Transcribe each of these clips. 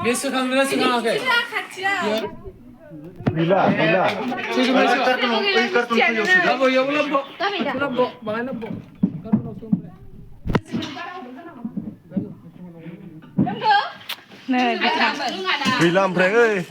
Biasa kamu biasa kamu ke? Bila. Labo ya labo. Labo, bang labo. Nah, gitu. Bila ampreng euy.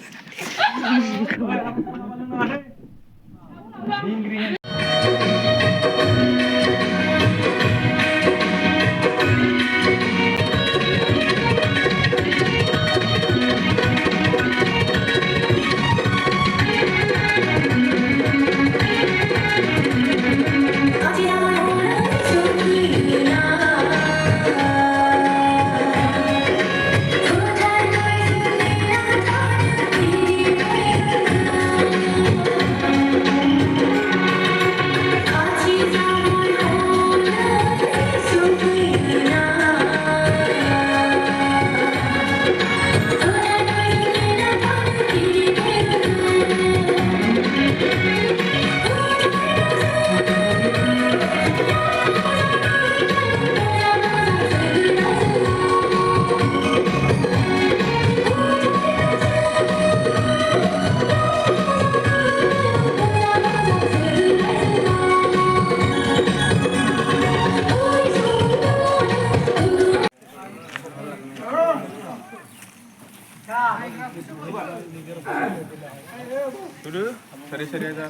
Udah, seri-seri aja.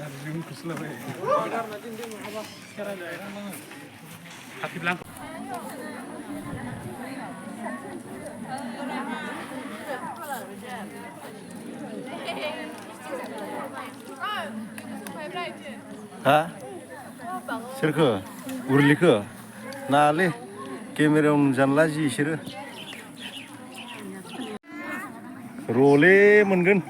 Kuslah baik. Hati bilang. Hah? Soरखो? उर्लिखो? नाले केमेरायाव नुजानला जि इसोरो रले मोनगोन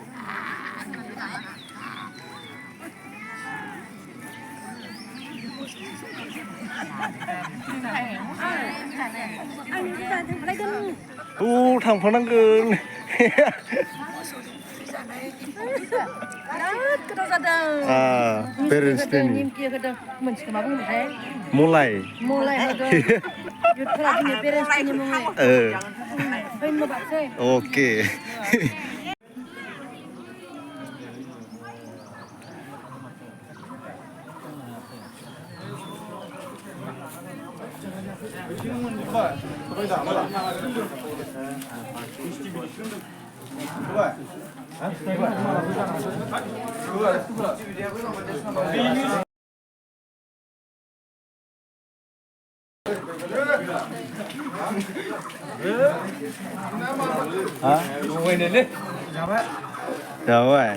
थांफानांगोन parents डेनि मलाय okay Hah? Jawab.